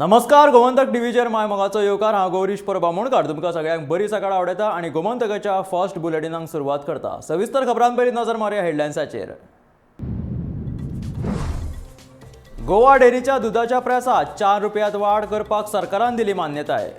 नमस्कार, गोमंतक टीव्हीचेर माय मोगाचो येवकार। हांव गौरीश परबामोणकार तुमकां सगळ्यांक बरी सकाळ आवडटा आनी गोमंतकाच्या फर्स्ट बुलेटिनाक सुरवात करता। सविस्तर खबरां पयलीं नजर मारया हेडलायन्साचेर। गोवा डेअरीच्या दुधाच्या प्रेसात 4 रुपयांत वाड करपाक सरकारान दिली मान्यताय।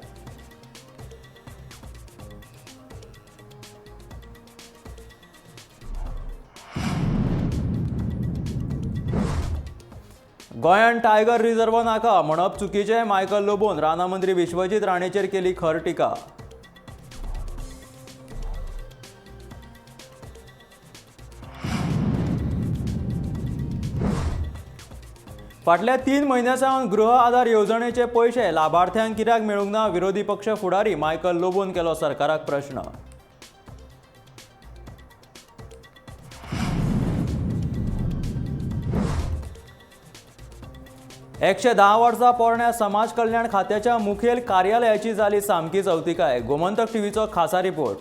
गोंयान टायगर रिझर्व नाका म्हणप चुकीचें, मायकल लोबोन राना मंत्री विश्वजीत राणेचेर केली खर टिका। फाटल्या 3 म्हयन्यांसावन गृह आधार येवजणेचे पयशे लाभार्थ्यांक कित्याक मेळूंक ना? विरोधी पक्ष फुडारी मायकल लोबोन केलो सरकाराक प्रश्न। 110 वर्सां पोरण्या समाज कल्याण खात्याच्या मुखेल कार्यालयाची जाली सामकी चवथिकाय। गोमंतक टीव्हीचो खासा रिपोर्ट।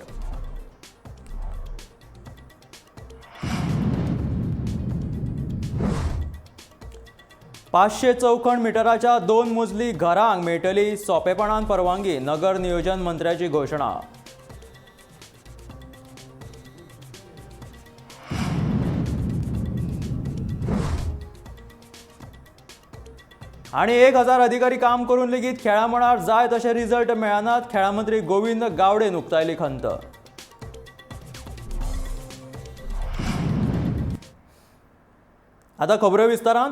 पाचशे चौखण मिटराच्या 2 मजली घरांक मेळटली सोंपेपणान परवानगी, नगर नियोजन मंत्र्याची घोशणा। आणि 1000 अधिकारी काम करून लेगीत खेळा मळार जाय तशे रिझल्ट मेळनात, खेळा मंत्री गोविंद गावडेन उक्तायली खंत। आता खबरो विस्तारांत।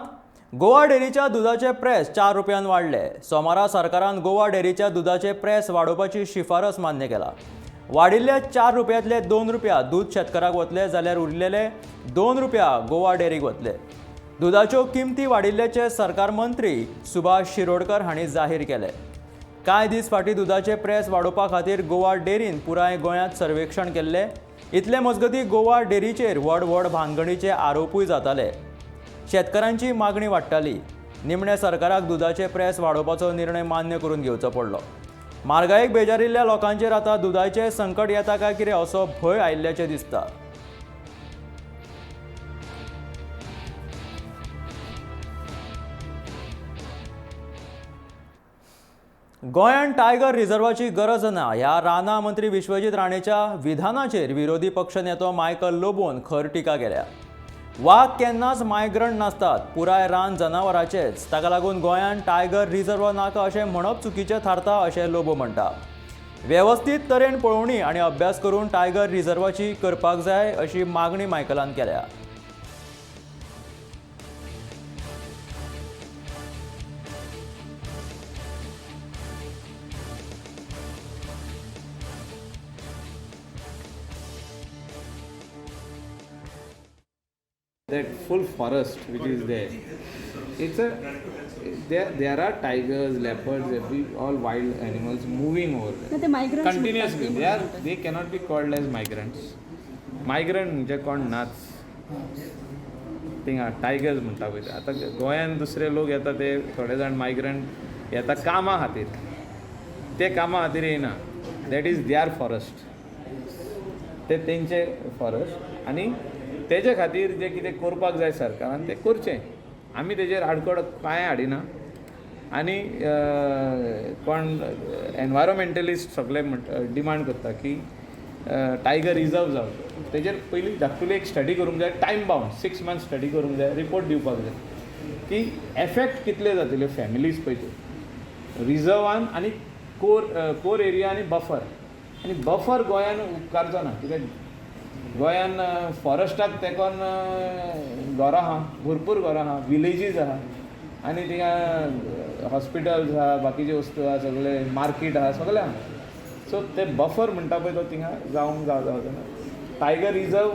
गोवा डेअरीच्या दुधाचे प्रेस 4 रुपयांत वाडले। सोमारा सरकारान गोवा डेअरीच्या दुधाचे प्रेस वाडोवपाची शिफारस मान्य केला। वाडिल्ले 4 रुपयांतले 2 रुपया दूध शेतकाराक वतले, जाल्यार उरिल्ले 2 रुपया गोवा डेअरीक वतले। दुधाच्यो किमती वाडिल्ल्याचे सरकार मंत्री सुभाष शिरोडकर हांणी जाहीर केले। कांय दीस फाटीं दुधाचे प्रेस वाडोवपा खातीर गोवा डेअरीन पुराय गोंयांत सर्वेक्षण केल्ले। इतले मजगतीं गोवा डेअरीचेर व्हड व्हड भानगडीचे आरोपूय जाताले। शेतकारांची मागणी वाडटाली। निमणे सरकाराक दुधाचे प्रेस वाडोवपाचो निर्णय मान्य करून घेवचो पडलो। म्हारगायेक बेजारिल्ल्या लोकांचेर आतां दुधाचें संकट येता काय कितें असो भंय आयिल्ल्याचें दिसता। गोंयान टायगर रिझर्वाची गरज ना ह्या राना मंत्री विश्वजीत राणेच्या विधानाचेर विरोधी पक्ष नेतो मायकल लोबोन खर टिका केल्या। वाघ केन्नाच मायग्रंट नासतात, पुराय रान जनावरांचेच, ताका लागून गोंयान टायगर रिझर्व नाका अशें म्हणप चुकीचें थारता अशें लोबो म्हणटा। वेवस्थीत तरेन पळोवणी आनी अभ्यास करून टायगर रिझर्वाची करपाक जाय अशी मागणी मायकलान केल्या। That full forest which is there, it's a there are tigers, leopards, all wild animals moving over there. No, the migrants Continuously they cannot be called as migrants. Migrant म्हणजे कोण नाच थिंगा टायगर्स म्हणटा पळय। आतां गोंयान दुसरे लोक येता ते थोडे जाण मायग्रंट येता कामा खातीर, ते कामा खातीर येयना। दॅट इज देअर फॉरेस्ट, ते तेंचे फॉरेस्ट आनी तेजे खातीर जे कितें करपाक जाय सरकारान तें करचें। आमी तेजेर आडखड कांय हाडिना आनी कोण एनवायरमेंटलिस्ट सगळे डिमांड करता की टायगर रिझर्व जावचो। तेजेर पयलीं धाकटुली एक स्टडी करूंक जाय, टायम बाउंड 6 मंथ्स स्टडी करूंक जाय, रिपोर्ट दिवपाक जाय की एफेक्ट कितले जातले फॅमिलीज पळय रिझर्वान आनी कोर एरिया आनी बफर गोंयान उपकारचो ना। कित्याक गोंयान फॉरेस्टाक तेकोन घरां आहा, भरपूर घरां आहा, विलेजीस आहा आनी थिंगा हॉस्पिटल्स आहा, बाकीचे वस्तू आहा, सगळे मार्केट आहा, सगळें आहा। सो ते बफर म्हणटा पळय तो थिंगा जावंक जावचो। टायगर रिझर्व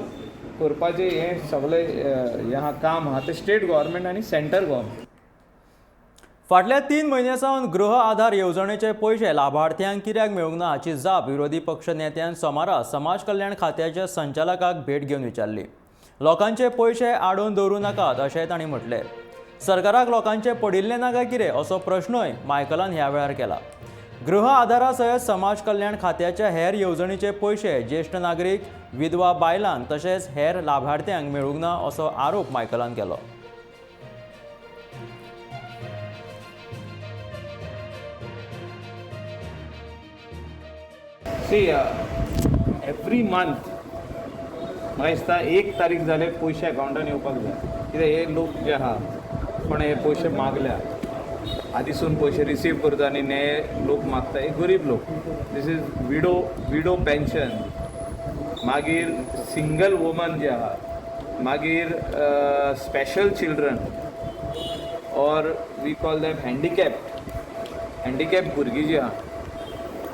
करपाचें हें सगळें हें आहा, काम आहा, ते स्टेट गव्हर्मेंट आनी सेंटर गव्हर्मेंट। फाटल्या 3 म्हयन्यांसावन गृह आधार येवजणेचे पयशे लाभार्थ्यांक कित्याक मेळूंक ना हाची जाप विरोधी पक्ष नेत्यान सोमारा समाज कल्याण खात्याच्या संचालकाक भेट घेवन विचारली। लोकांचे पयशे आडोवन दवरूं नाकात अशेंय तांणी म्हटलें। सरकाराक लोकांचे पडिल्ले ना काय कितें असो प्रश्नय मायकलान ह्या वेळार केला। गृह आधारा सयत समाज कल्याण खात्याच्या हेर येवजणीचे पयशे ज्येश्ठ नागरीक, विधवा बायलांक तशेंच हेर लाभार्थ्यांक मेळूंक ना असो आरोप मायकलान केलो। सी एवरी मंथ म्हाका दिसता 1 तारीख जाले पयशे अकावंटान येवपाक जाय कित्याक हे लोक जे आहा पण हे पयशे मागल्या आदीसून पयशे रिसीव करता आनी हे लोक मागता हे गरीब लोक. दीस इज विडो पेन्शन, मागीर सिंगल वुमन जे आहा, मागीर स्पेशल चिल्ड्रन और वी कॉल दॅम हँडिकॅप भुरगीं जीं आहा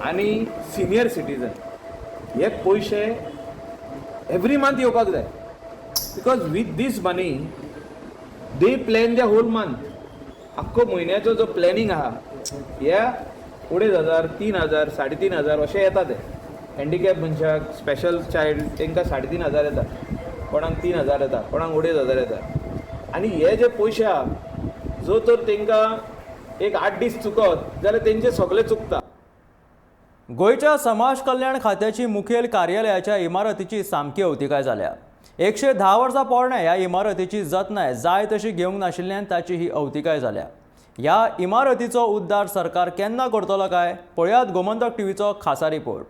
आनी सिनियर सिटीजन हे पयशे एवरी मंथ येवपाक जाय because with this money they plan the whole month. आख्खो म्हयन्याचो जो प्लॅनिंग आहा ह्या 2,500, 3,000, 3,500 अशें येता ते. हँडिकॅप मनशाक, स्पेशल चायल्ड तांकां 3,500 येता, कोणाक 3,000 येता, कोणाक 2,500 येता. आनी हे जे पयशे आहा जो तर तांकां एक 8 दीस चुकत जाल्यार तेंचे सगळे चुकता. गोयच्या समाज कल्याण खात्याची मुखेल कार्यालयाच्या इमारतीची सामकी अवतिकाय जाल्या. 110 वर्सां पोरण्या ह्या इमारतीची जतनाय जाय तशी घेवंक नाशिल्ल्यान ताची ही अवतिकाय जाल्या. ह्या इमारतीचो उद्धार सरकार केन्ना करतलो काय पळयात गोमंतक टीव्हीचो खासा रिपोर्ट.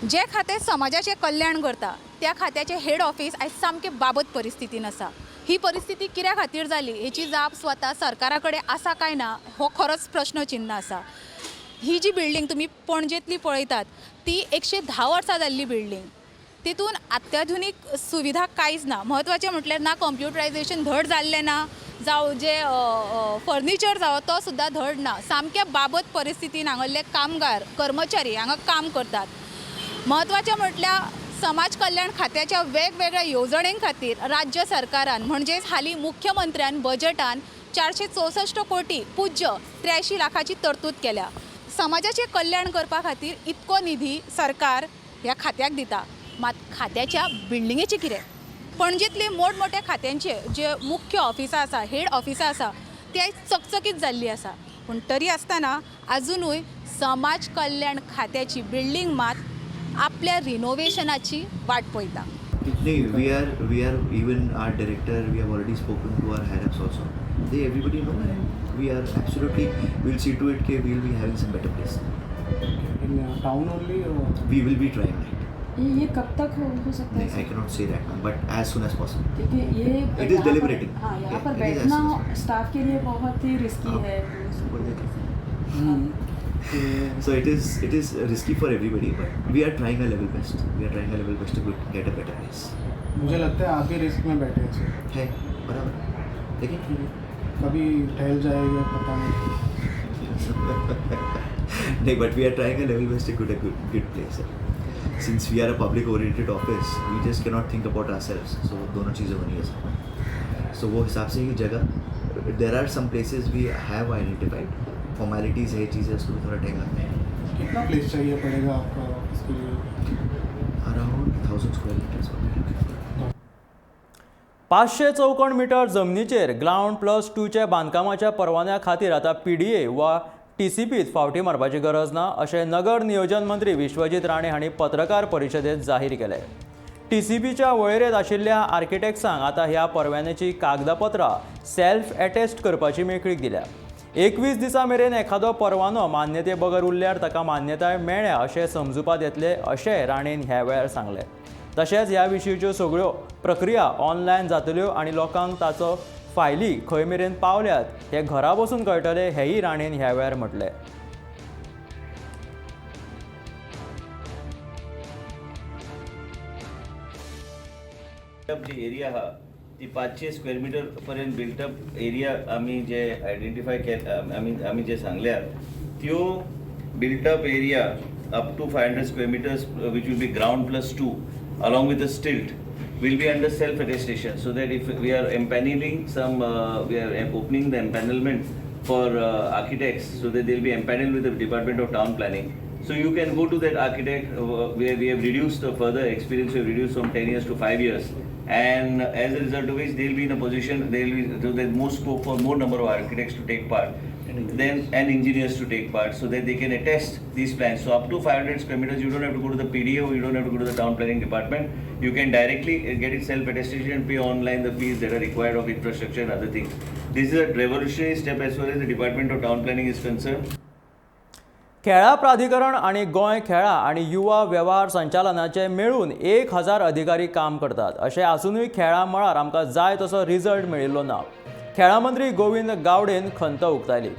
जे खातें समाजाचें कल्याण करता त्या खात्याचें हेड ऑफिस आयज सामकें बाबत परिस्थितीन आसा. ही परिस्थिती कित्या खातीर जाली हेची जाप स्वता सरकारा कडेन आसा काय ना हो खरोच प्रश्नचिन्ह आसा. ही जी बिल्डींग तुमी पणजेंतली पळयतात ती 110 वर्सां जाल्ली बिल्डींग. तितून अत्याधुनीक सुविधा कांयच ना. म्हत्वाचें म्हटल्यार ना कंप्युटरायजेशन धड जाल्लें ना, जावं जे फर्निचर जावं तो सुद्दां धड ना. सामक्या बाबत परिस्थितीन हांगसरले कामगार कर्मचारी हांगा काम करतात. म्हत्वाचें म्हटल्यार समाज कल्याण खात्याच्या वेगवेगळ्या येवजणें खातीर राज्य सरकारान म्हणजेच हालीं मुख्यमंत्र्यान बजेटान 464 कोटी पूज्य 83 लाखाची तरतूद केल्या. समाजाचें कल्याण करपा खातीर इतको निधी सरकार ह्या खात्याक दिता. मात खात्याच्या बिल्डिंगेचें कितें? पणजेंतले मोठमोठ्या खात्यांचे जे मुख्य ऑफिसां आसा, हेड ऑफिसां आसा ती आयज चकचकीत जाल्ली आसा. पूण तरी आसतना आजुनूय समाज कल्याण खात्याची बिल्डींग मात आपल्या रिनोवेशनाची वाट पळयता. We are even our director. We have already spoken to our higher ups also. Everybody know, and we are absolutely. We'll see to it that we will be having some better place. In town only. We will be trying that. ये कब तक हो सकता है? I cannot say that now, but as soon as possible. ठीक है, ये It is deliberating. हाँ, यहाँ पर It is as बैठना soon as स्टाफ के लिए बहुत ही रिस्की है. So it is risky for everybody, but we are trying our level best. We are trying our level best to get a better place. मुझे लगता है आप भी risk में बैठे हैं. है बराबर. लेकिन कभी ठहल जाएगा पता नहीं. नहीं, but we are trying our level best to get a good place. Since we are a public oriented office, we just cannot think about ourselves. So दोनों चीज़ें होनी है. So वो हिसाब से ये जगह, there are some places we have identified. Formalities है, चीज़ें उसको भी थोड़ा टाइम लगता है. कितना प्लेस चाहिए पड़ेगा आपका ऑफिस के लिए? Around 1000 square metres. 500 चौकोन मीटर जमनीचेर ग्राउंड+2चे बांदकामाच्या परवान्या खातीर आतां PDA वा TCPत फावटी मारपाची गरज ना अशें नगर नियोजन मंत्री विश्वजीत राणे हांणी पत्रकार परिशदेंत जाहीर केलें. TCPच्या वळेरेंत आशिल्ल्या आर्किटेक्ट्सांक आतां ह्या परवान्याची कागदपत्रां सेल्फ एटेस्ट करपाची मेकळीक दिल्या. 21 दिसां मेरेन एखादो परवानो मान्यते बगर उरल्यार ताका मान्यताय मेळ्ळ्या अशें समजुपात येतले अशें राणेन ह्या वेळार सांगलें. तशेंच ह्या विशींच्यो सगळ्यो प्रक्रिया ऑनलायन जातल्यो आनी लोकांक ताचो फायली खंय मेरेन पावल्यात हें घरा बसून कळटलें हेंय राणेन ह्या वेळार म्हटलें. जी एरिया हा ती 500 स्क्वेअर मीटर पर्यंत बिल्टअप एरिया आम्ही जे आयडेंटिफाय आम्ही जे सांगल्यात त्यो built up area up to 500 square meters which will be ground+2 along with the stilt will be under self attestation, so that if we are empaneling some we are opening the empanelment for architects, so that they'll be empaneled with the Department of Town Planning. So you can go to that architect where we have reduced the further experience, we have reduced from 10 years to 5 years, and as a result of which they'll be in a position, so there's more scope for more number of architects to take part. then and engineers to take part so that they can attest these plans. So up to 500 square meters, you don't have to go to the PDO, you don't have to go to the town planning department. You can directly get it self-attestation and pay online the fees that are required of infrastructure and other things. This is a revolutionary step as far as the Department of Town Planning is concerned. खेळा प्राधिकरण आणि गोंय खेळा आणि युवा वेव्हार संचालनाचे मेळून 1000 अधिकारी काम करतात अशें आसूनय खेळा मळार आमकां जाय तसो रिजल्ट मेळिल्लो ना. खेळा मंत्री गोविंद गावडेन खंत उक्तायली.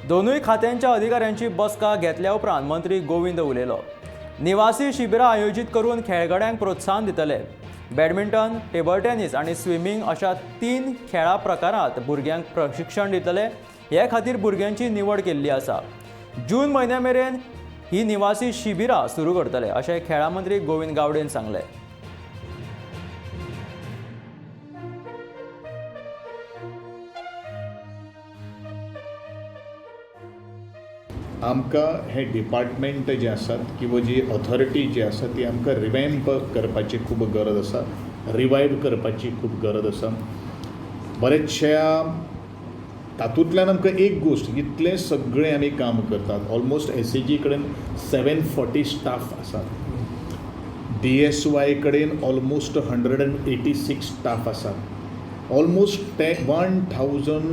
दोनूय खात्यांच्या अधिकाऱ्यांची बसका घेतल्या उपरांत मंत्री गोविंद उलयलो. निवासी शिबिरां आयोजीत करून खेळगड्यांक प्रोत्साहन दितले. बॅडमिंटन, टेबल टेनीस आणि स्विमींग अशा 3 खेळा प्रकारांत भुरग्यांक प्रशिक्षण दितले. हे खातीर भुरग्यांची निवड केल्ली आसा. जून म्हयन्या मेरेन ही निवासी शिबिरां सुरू करतले अशें खेळा मंत्री गोविंद गावडेन सांगलें. आमकां हे डिपार्टमेंट जे आसात किंवा जी ऑथॉरिटी जी आसा ती आमकां रिवॅम्प करपाची खूब गरज आसा, रिवायव करपाची खूब गरज आसा. बरेचशा तातूंतल्यान आमकां एक गोश्ट, इतलें सगळें आमी काम करतात. ऑलमोस्ट SAG कडेन 740 स्टाफ आसात. DSY कडेन ऑलमोस्ट 186 स्टाफ आसात. Almost 1000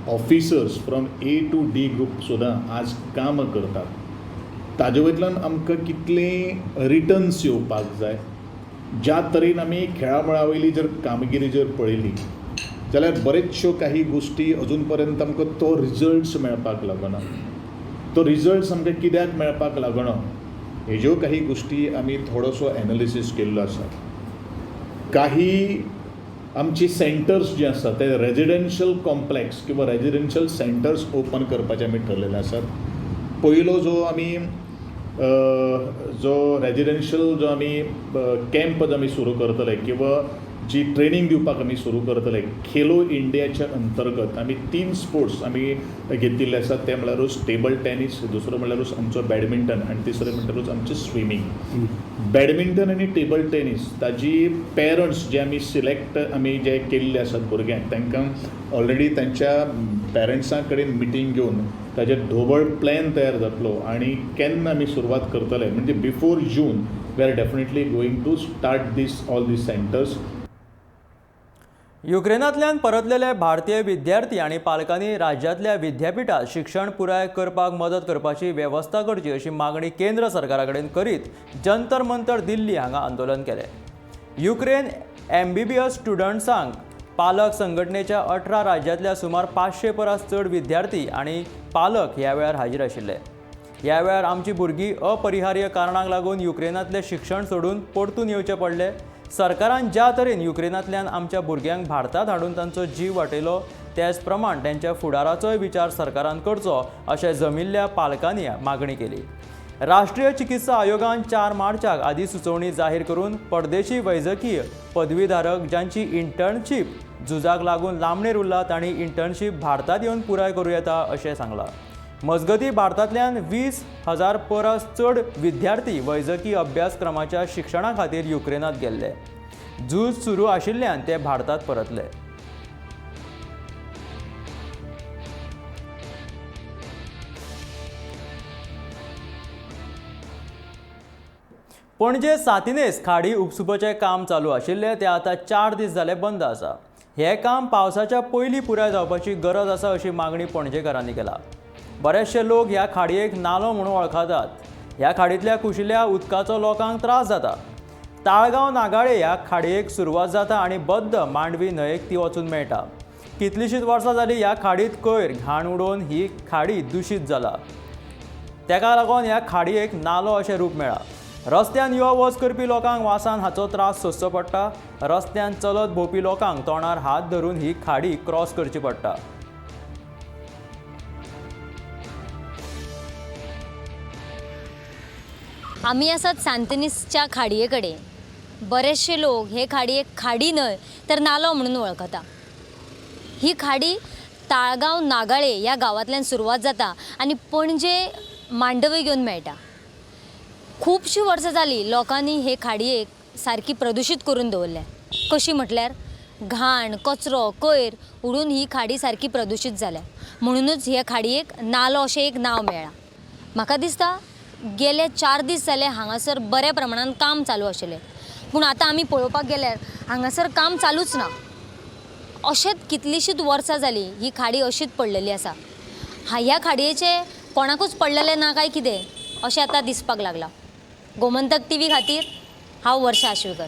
officers from A to D group सुद्दां आज काम करतात. ताजे वयतल्यान आमकां कितले रिटर्न्स येवपाक जाय. ज्या तरेन आमी खेळामळा वयली जर कामगिरी जर पळयली जाल्यार बरेचश्यो काही गोश्टी अजून पर्यंत आमकां तो रिजल्ट्स मेळपाक लागना. तो रिजल्ट्स आमकां कित्याक मेळपाक लागना हेज्यो काही गोश्टी आमी थोडोसो एनालिसीस केल्लो आसा. काही आमची सेंटर्स जे आसात ते रेजिडेन्शियल कॉम्प्लेक्स किंवा रेजिडेन्शियल सेंटर्स ओपन करपाचे आमी ठरलेले आसात. पयलो जो आमी जो रेजिडेन्शियल जो आमी कॅम्प जो आमी सुरू करतले किंवा जी ट्रेनिंग दिवपाक आमी सुरू करतले, खेलो इंडियाच्या अंतर्गत आमी 3 स्पोर्ट्स आमी घेतिल्ले आसात. ते म्हणल्यारूच टेबल टेनीस, दुसरो म्हणल्यारूच आमचो बॅडमिंटन आणि तिसरें म्हणल्यारूच आमचें स्विमींग. बॅडमिंटन आनी टेबल टेनीस ताजी पेरंट्स जे आमी सिलेक्ट आमी जे केल्ले आसात भुरग्यांक, तांकां ऑलरेडी तांच्या पेरंट्सां कडेन मिटींग घेवन ताजेर ढोबळ प्लॅन तयार जातलो आणि केन्ना आमी सुरवात करतले म्हणजे before June we are definitely going to start all these centres. युक्रेनांतल्यान परतलेले भारतीय विद्यार्थी आणि पालकांनी राज्यांतल्या विद्यापीठात शिक्षण पुराय करपाक मदत करपाची वेवस्था करची अशी मागणी केंद्र सरकारा कडेन करीत जंतर मंतर दिल्ली हांगा आंदोलन केलें. युक्रेन MBBS स्टुडंट्सांक पालक संघटनेच्या 18 राज्यांतल्या सुमार 500 परस चड विद्यार्थी आणि पालक ह्या वेळार हाजीर आशिल्ले. ह्या वेळार आमची भुरगीं अपरिहार्य कारणांक लागून युक्रेनांतलें शिक्षण सोडून परतून येवचें पडलें. सरकारान ज्या तरेन युक्रेनांतल्यान आमच्या भुरग्यांक भारतांत हाडून तांचो जीव वाटयलो तेच प्रमाण तांच्या फुडाराचोय विचार सरकारान करचो अशें जमिल्ल्या पालकांनी मागणी केली. राष्ट्रीय चिकित्सा आयोगान 4 मार्चाक आदी सुचोवणी जाहीर करून परदेशी वैजकीय पदवीधारक ज्यांची इंटर्नशीप झुजाक लागून लांबणेर उरला तांणी इंटर्नशीप भारतांत येवन पुराय करूं येता अशें सांगलां. मजगतीं भारतांतल्यान 20,000 परस चड विद्यार्थी वैजकी अभ्यासक्रमाच्या शिक्षणा खातीर युक्रेनांत गेल्ले. झूज सुरू आशिल्ल्यान ते भारतांत परतले. पणजे सातिनेस खाडी उपसुपाचें काम चालू आशिल्लें तें आतां 4 दीस जाले बंद आसा. हें काम पावसाच्या पयलीं पुराय जावपाची गरज आसा अशी मागणी पणजेकारांनी केला. बरेचशे लोक ह्या खाडयेक नालो म्हणून वळखतात. ह्या खाडींतल्या कुशिल्ल्या उदकाचो लोकांक त्रास जाता. ताळगांव नागाळे ह्या खाडयेक सुरवात जाता आनी बद्द मांडवी न्हंयेक ती वचून मेळटा. कितलींशींच वर्सां जालीं ह्या खाडींत कोयर घाण उडोवन ही खाडी दुशीत जाला. तेका लागून ह्या खाडयेक नालो अशें रूप मेळ्ळा. रस्त्यान यो वच करपी लोकांक वासान हाचो त्रास सोंसचो पडटा. रस्त्यान चलत भोंवपी लोकांक तोंडार हात धरून ही खाडी क्रॉस करची पडटा. आम्ही आसात सांतिनेसच्या खाडये कडेन. बरेचशे लोक हे खाडयेक खाडी न्हय तर नालो म्हणून वळखता. ही खाडी ताळगांव नागाळे ह्या गांवांतल्यान सुरवात जाता आनी पणजे मांडवी घेवन मेळटा. खुबशीं वर्सां जालीं लोकांनी हे खाडयेक सारकी प्रदूशीत करून दवरल्या. कशी म्हटल्यार घाण, कचरो, कोयर उडून ही खाडी सारकी प्रदूशीत जाल्या. म्हणूनच ह्या खाडयेक नालो अशें एक नांव मेळ्ळां. म्हाका दिसता गेले 4 दीस जाले हांगासर बऱ्या प्रमाणान काम चालू आशिल्लें, पूण आतां आमी पळोवपाक गेल्यार हांगासर काम चालूच ना. अशेंच कितलींशींच वर्सां जालीं ही खाडी अशीच पडलेली आसा. ह्या खाडयेचे कोणाकूच पडलेलें ना काय कितें अशें आतां दिसपाक लागलां. गोमंतक TV खातीर हांव वर्षा आशवेकर.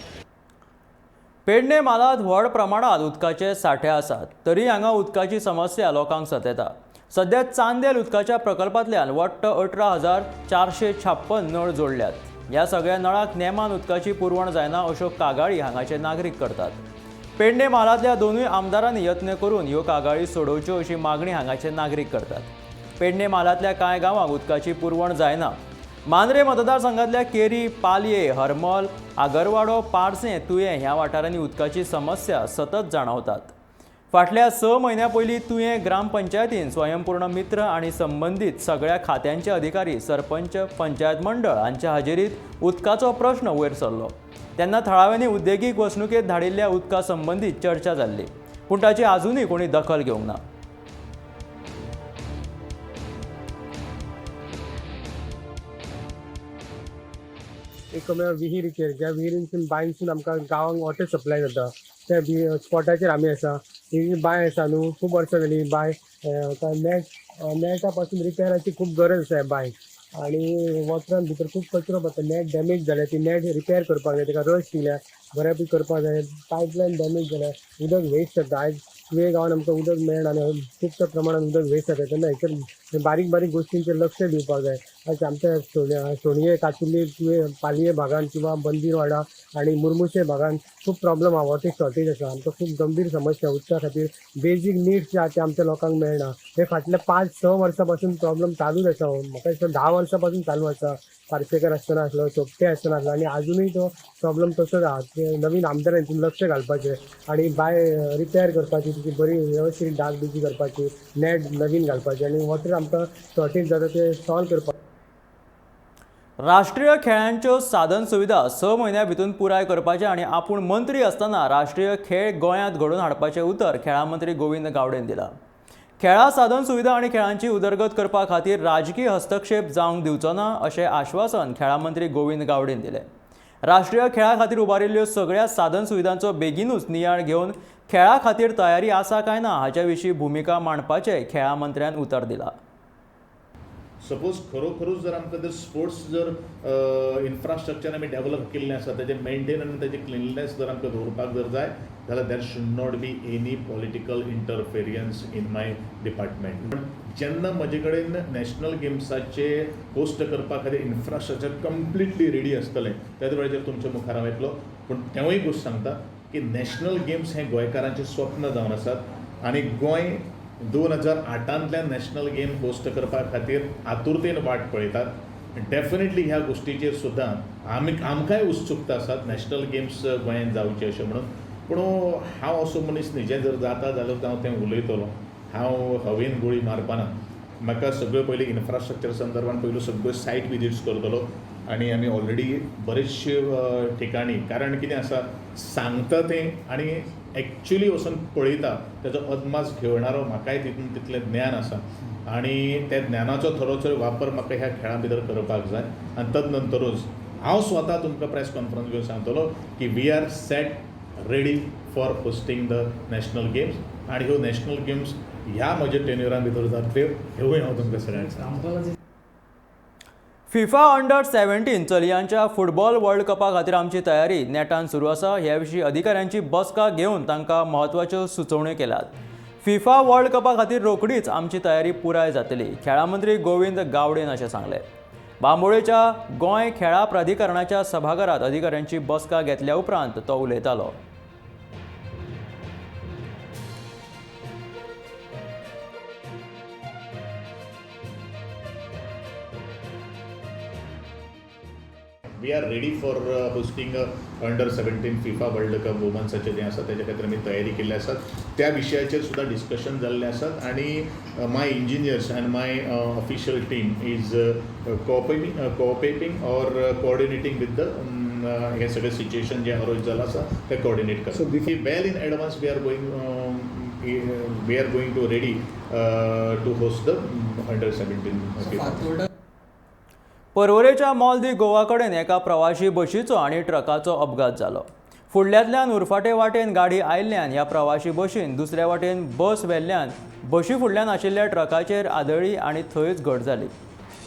पेडणे म्हालांत व्हड प्रमाणात उदकाचे साठे आसात, तरी हांगा उदकाची समस्या लोकांक सतयता. सध्या चांदेल उदकाच्या प्रकल्पांतल्यान वट्ट 18,456 नळ जोडल्यात. ह्या सगळ्या नळांक नेमान उदकाची पुरवण जायना अश्यो कागाळी हांगाचे नागरीक करतात. पेडणे म्हालांतल्या दोनूय आमदारांनी यत्न करून ह्यो कागाळी सोडोवच्यो अशी मागणी हांगाचे नागरीक करतात. पेडणे म्हालांतल्या कांय गांवांक उदकाची पुरवण जायना. मांद्रे मतदारसंघातल्या केरी, पालये, हरमल, आगरवाडो, पारसे, तुयें ह्या वाठारांनी उदकाची समस्या सतत जाणवतात. फाटल्या 6 म्हयन्यां पयलीं तुयें ग्रामपंचायतीन स्वयंपूर्ण मित्र आनी संबंदीत सगळ्या खात्यांचे अधिकारी, सरपंच, पंचायत मंडळ हांच्या हाजेरीत उदकाचो प्रश्न वयर सरलो. तेन्ना थळाव्यांनी उद्देगीक वसणुकेत धाडिल्ल्या उदका संबंदीत चर्चा जाल्ली, पूण ताची आजुनूय कोणी दखल घेवंक ना. एक विहीर ज्या विहिरींसून बांयसून आमकां गांवांक वॉटर सप्लाय जाता त्या स्पॉटाचेर आमी आसा. ही बांय आसा न्हू, खूब वर्सां जालीं बांय नेटा पासून रिपेराची खूब गरज आसा बांय. आनी वॉटरान भितर खूब कचरो पडटा. नेट डॅमेज जाल्या, ती नेट रिपेर करपाक जाय, ताका रश दिल्या बऱ्यापैकी करपाक जाय. पायपलायन डॅमेज जाल्या, उदक वेस्ट जाता. आयज तुवें गांवांत आमकां उदक मेळना आनी खुबश्या प्रमाणात उदक वेस्ट जाता. तेन्ना हेचेर बारीक बारीक गोश्टींचेर लक्ष दिवपाक जाय. आज आमच्या सोणये, काचुली, तुवें पालये भागांत किंवा बंदीरवाडा आनी मुर्मुशे भागांत खूब प्रॉब्लम आहा. वॉटर शॉर्टेज आसा. आमकां खूब गंभीर समस्या उदका खातीर बेजीक निड्स जे आहा ते आमच्या लोकांक मेळना. हे फाटल्या 5-6 वर्सां पासून प्रॉब्लम चालूच आसा. म्हाका दिसता 10 वर्सां पासून चालू आसा. पार्सेकर आसतना आसलो, सोपटे आसतना आसलो, आनी आजुनूय तो प्रॉब्लम तसोच आहा. नवीन आमदारांतून लक्ष घालपाचें आनी बाय रिपेर करपाची, तिची बरी वेवस्थीत डागडुजी करपाची, नेट नवीन घालपाचें आनी वॉटर आमकां शॉर्टेज जाता ते सॉल्व करपाक. राष्ट्रीय खेळांच्यो साधन सुविधा 6 म्हयन्यां भितून पुराय करपाचे आनी आपूण मंत्री आसतना राष्ट्रीय खेळ गोंयांत घडोवन हाडपाचें उतर खेळा मंत्री गोविंद गावडेन दिलां. खेळा साधन सुविधा आनी खेळांची उदरगत करपा खातीर राजकीय हस्तक्षेप जावंक दिवचो ना अशें आश्वासन खेळा मंत्री गोविंद गावडेन दिलें. राष्ट्रीय खेळा खातीर उबारिल्ल्यो सगळ्या साधन सुविधांचो बेगीनूच नियाळ घेवन खेळा खातीर तयारी आसा काय ना हाच्या विशीं भुमिका मांडपाचें खेळा मंत्र्यान उतर दिलां. सपोज खरोखरूच जर आमकां जर स्पोर्ट्स जर इन्फ्रास्ट्रक्चर आमी डेवलप केल्लें आसा, तेजें मेंटेन आनी तेजें क्लिनलीनेस जर आमकां दवरपाक जर जाय जाल्यार there should not be any political interference in my department. जेन्ना म्हजे कडेन नॅशनल गेम्साचे होस्ट करपा खातीर इन्फ्रास्ट्रक्चर कंप्लिटली रेडी आसतलें त्याच वेळाचेर तुमच्या मुखार हांव येतलो. पूण तेवूय गोश्ट सांगता की नॅशनल गेम्स हें गोंयकारांचें स्वप्न जावन आसात आनी गोंय 2008 नॅशनल गेम होस्ट करपा खातीर आतुरतेन वाट पळयतात. डेफिनेटली ह्या गोश्टीचेर सुद्दां आमकांय उत्सुकता आसात नॅशनल गेम्स गोंयांत जावचे अशें म्हणून. पूण हांव असो मनीस न्ही जें जर जाता जाल्यार हांव तें उलयतलो. हांव हवेन गुळी मारपाना. म्हाका सगळ्यो पयलीं इन्फ्रास्ट्रक्चर संदर्भान पयलू सगळ्यो सायट विजीट्स करतलो आनी आमी ऑलरेडी बरेचशे ठिकाणी, कारण कितें आसा सांगता तें आनी एक्च्युली वचून पळयता तेजो अदमास घेवणारो म्हाकाय तितून तितलें ज्ञान आसा आनी त्या ज्ञानाचो थोडोसो वापर म्हाका ह्या खेळा भितर करपाक जाय. आनी तदनंतरूच हांव स्वता तुमकां प्रेस कॉन्फरन्स घेवन सांगतलो की we are set ready for hosting the national games आनी ह्यो नॅशनल गेम्स ह्या म्हज्या टेन्युरा भितर जातल्यो हेवूय हांव तुमकां सगळ्यांक सांगता. फिफा अंडर 17 चलयांच्या फुटबॉल वर्ल्ड कपा खातीर आमची तयारी नेटान सुरू आसा. ह्या विशीं अधिकाऱ्यांची बसका घेवन तांकां म्हत्वाच्यो सुचोवण्यो केल्यात. फिफा वर्ल्ड कपा खातीर रोखडीच आमची तयारी पुराय जातली, खेळा मंत्री गोविंद गावडेन अशें सांगलें. बांबोळेच्या गोंय खेळा प्राधिकरणाच्या सभाघरांत अधिकाऱ्यांची बसका घेतल्या उपरांत तो उलयतालो. We are ready for hosting under 17 FIFA world cup वुमन्साचें जें आसा तेजे खातीर आमी तयारी केल्ली आसात. त्या विशयाचेर सुद्दां डिस्कशन जाल्लें आसात आनी my engineers and my official team is cooperating or coordinating with the हें सगळें सिच्युएशन जें अरोज जालां आसा तें कोऑर्डिनेट करता. Well in advance we are going to ready to host the अंडर-17 पर्वरेच्या मॉल दी गोवा कडेन एका प्रवाशी बशीचो आनी ट्रकाचो अपघात जालो. फुडल्यांतल्यान उरफाटे वाटेन गाडी आयिल्ल्यान ह्या प्रवाशी बशीन दुसऱ्या वाटेन बस व्हेल्ल्यान बशी फुडल्यान आशिल्ल्या ट्रकाचेर आदळ्ळी आनी थंयच घट जाली.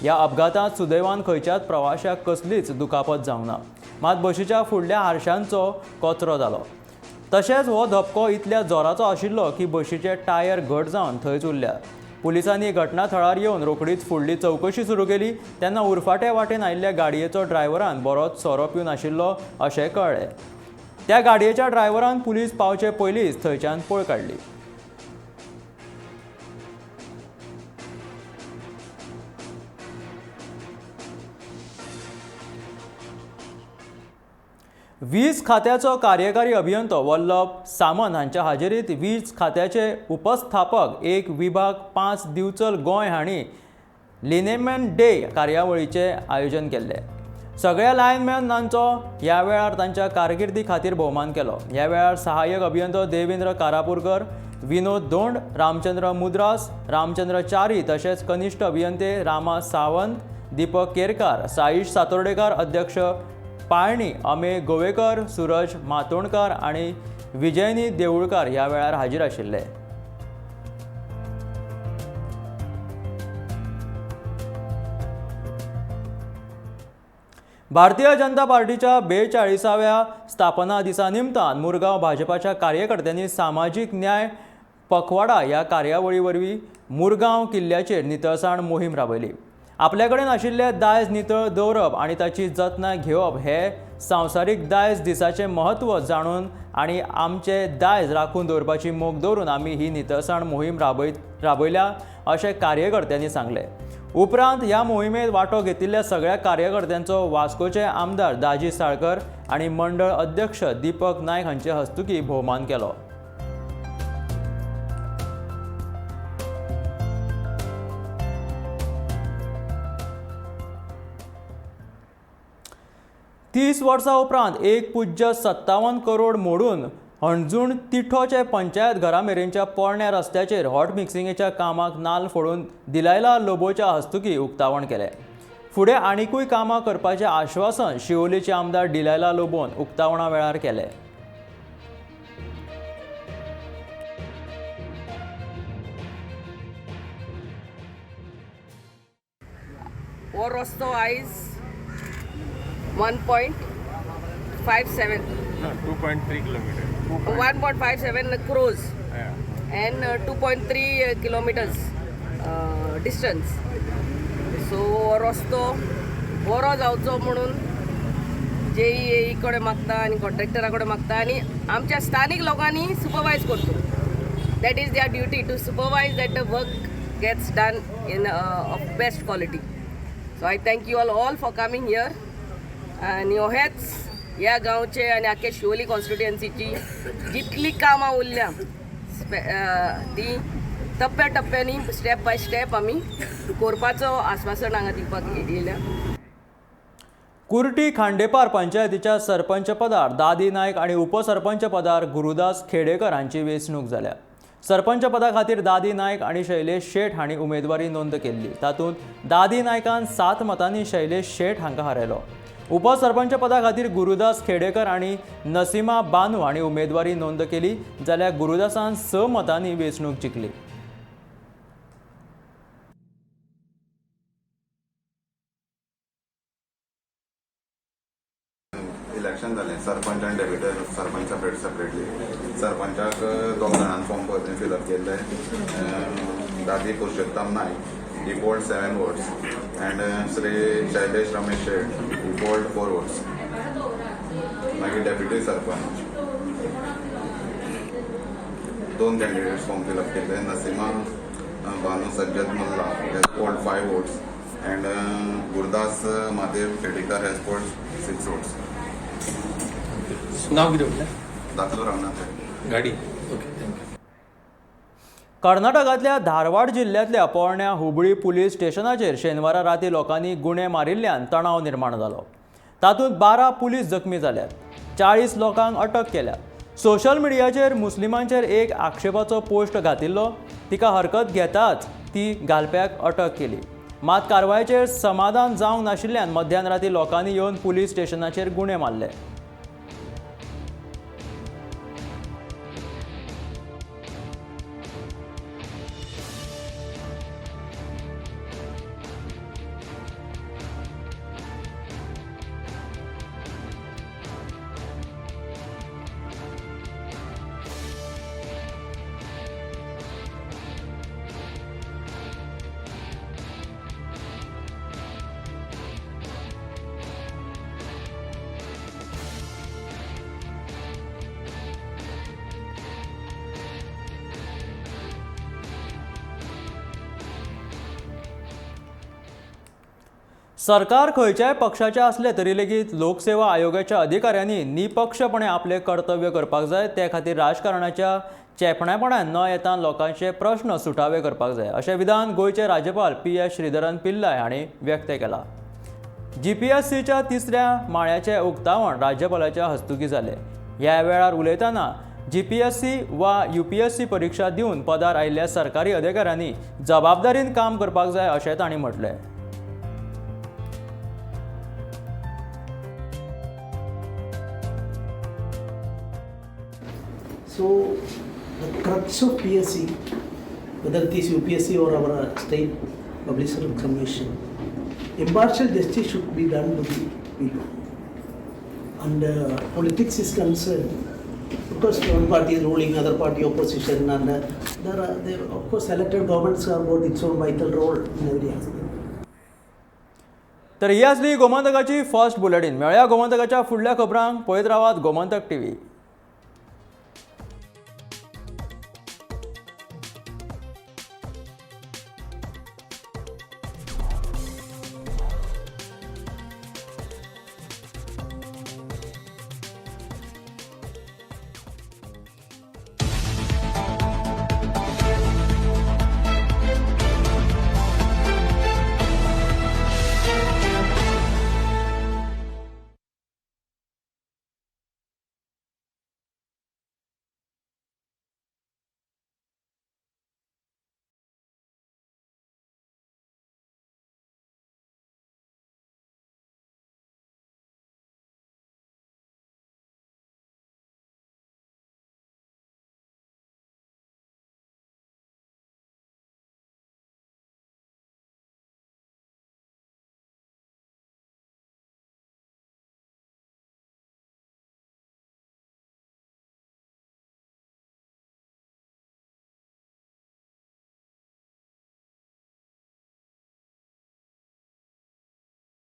ह्या अपघातांत सुदैवान खंयच्याच प्रवाशाक कसलीच दुखापत जावंक ना, मात बशीच्या फुडल्या हारशांचो कचरो जालो. तशेंच हो धपको इतल्या जोराचो आशिल्लो की बशीचे टायर घट जावन थंयच उरल्या. पुलिसांनी घटनाथळार येवन रोखडीच फुडली चवकशी सुरू केली तेन्ना उरफाटे वाटेन आयिल्ल्या गाडयेचो ड्रायव्हरान बरोच सोरो पिवन आशिल्लो अशें कळ्ळें. त्या गाडयेच्या ड्रायव्हरान पुलीस पावचे पयलींच थंयच्यान पळ काडली. वीज खात्याचो कार्यकारी अभियंतो वल्लभ सामंत हांच्या हाजेरीत वीज खात्याचे उपस्थापक एक विभाग 5 दिवचल गोंय हांणी लिनेमेंट डे कार्यावळीचे आयोजन केल्ले. सगळ्या लायनमॅनांचो ह्या वेळार तांच्या कारकिर्दी खातीर भोवमान केलो. ह्या वेळार सहाय्यक अभियंतो देवेंद्र कारापूरकर, विनोद दोंड, रामचंद्र मुद्रास, रामचंद्र च्यारी तशेंच कनिश्ठ अभियंते रामा सावंत, दीपक केरकार, साईश सातोर्डेकार, अध्यक्ष पाळणी अमे गोवेकर, सूरज मातोंडकार आनी विजयनी देवूळकार ह्या वेळार हाजीर आशिल्ले. भारतीय जनता पार्टीच्या 42व्या स्थापना दिसा निमतान मुरगांव भाजपाच्या कार्यकर्त्यांनी सामाजीक न्याय पखवाडा ह्या कार्यावळी वरवीं मुरगांव किल्ल्याचेर नितळसाण मोहीम राबयली. आपल्या कडेन आशिल्ले दायज नितळ दवरप आनी ताची जतनाय घेवप हे संवसारीक दायज दिसाचें म्हत्व जाणून आनी आमचे दायज राखून दवरपाची मोख दवरून आमी ही नितळसाण मोहीम राबयल्या अशें कार्यकर्त्यांनी सांगलें. उपरांत ह्या मोहिमेंत वांटो घेतिल्ल्या सगळ्या कार्यकर्त्यांचो वास्कोचे आमदार दाजी साळकर आनी मंडळ अध्यक्ष दीपक नायक हांचे हस्तुकीं भोवमान केलो. तीस वर्सां उपरांत 1.57 करोड मोडून हणजूण तिठोचे पंचायत घरा मेरेनच्या पोरण्या रस्त्याचेर हॉट मिक्सिंगेच्या कामाक नाल्ल फोडून दिलायला लोबोच्या हस्तुकीं उक्तावण केलें. फुडें आनीकूय कामां करपाचें आश्वासन शिवोलेचे आमदार दिलायला लोबोन उक्तावणा वेळार केलें. हो रस्तो आयज 1.57 2.3 kilometre 1.57 crores and 2.3 kilometers distance. So रस्तो बरो जावचो म्हणून JEE कडेन मागता आनी कॉन्ट्रॅक्टरा कडेन मागता आनी आमच्या स्थानीक लोकांनी सुपरवायज करचो. That is their duty to supervise that the work gets done in of best quality. So I thank you all for coming here. आनी हेच ह्या गांवचे आनी आख्या शिवोली कॉन्स्टिट्युएन्सीची जितली कामां उरल्या ती टप्प्या टप्प्यांनी स्टेप बाय स्टेप आमी करपाचो आश्वासन हांगा दिवपाक येयल्या. कुर्टी खांडेपार पंचायतीच्या सरपंच पदार दादी नायक आनी उपसरपंच पदार गुरुदास खेडेकर हांची वेंचणूक जाल्या. सरपंच पदा खातीर दादी नायक आनी शैलेश शेट हांणी उमेदवारी नोंद केल्ली. तातूंत दादी नायकान 7 मतांनी शैलेश शेट हांकां हारयलो. उपसरपंच पदा खातीर गुरुदास खेडेकर आनी नसिमा बानू हांणी उमेदवारी नोंद केली जाल्यार गुरुदासान 6 मतांनी वेंचणूक जिखली. इलेक्शन जालें सरपंच आनी डेप्युटी सरपंच सेपरेटली. सरपंचाक 2 जाणांनी फॉर्म फिलअप केल्ले. दादी पुरुषोत्तम नायक he polled 7 votes and Sri Shailesh Ramesh Shet he polled 4 votes. मागीर deputy sarpanch 2 candidates form fill up केले. नसिमा बानू Sajjad Mulla has polled 5 votes and Gurdas Mahadev Khedekar has polled 6 votes. नाव कितें म्हटलें? दाखलो रावनाथ गाडी. Okay, thank you. कर्नाटकांतल्या धारवाड जिल्ल्यांतल्या पोरण्या हुबळी पुलीस स्टेशनाचेर शेनवारा राती लोकांनी गुणे मारिल्ल्यान तणाव निर्माण जालो. तातूंत 12 पुलीस जखमी जाल्यात. 40 लोकांक अटक केल्या. सोशल मिडियाचेर मुस्लिमांचेर एक आक्षेपाचो पोस्ट घातिल्लो, तिका हरकत घेताच ती घालप्याक अटक केली. मात कारवायेचेर समाधान जावंक नाशिल्ल्यान मध्यराती लोकांनी येवन पुलीस स्टेशनाचेर गुणे मारले. सरकार खंयच्याय पक्षाचे असले तरी लेगीत लोकसेवा आयोगाच्या अधिकाऱ्यांनी निपक्षपणे आपले कर्तव्य करपाक जाय. ते खातीर राजकारणाच्या चेपणापणान न येता लोकांचे प्रश्न सुटावे करपाक जाय, अशें विधान गोंयचे राज्यपाल PS श्रीधरन पिल्लाय हांणी व्यक्त केलां. GPSCच्या 3ऱ्या माळ्याचें उक्तावण राज्यपालाच्या हस्तुकी जालें. ह्या वेळार उलयतना GPSC वा UPSC परीक्षा दिवन पदार आयिल्ल्या सरकारी अधिकाऱ्यांनी जबाबदारीन काम करपाक जाय अशें तांणी म्हटलें. So, the crux of PSC, whether it is UPSC or our state publisher commission, impartial justice should be done to the people. And politics is concerned, because one party is ruling, other party opposition, and there of course elected governments have got its own vital role in every aspect. तर ही आसली गोमंतकाची first bulletin. मेळया गोमंतकाच्या फुडल्या खबरांक. पळयत रावात Gomantak TV.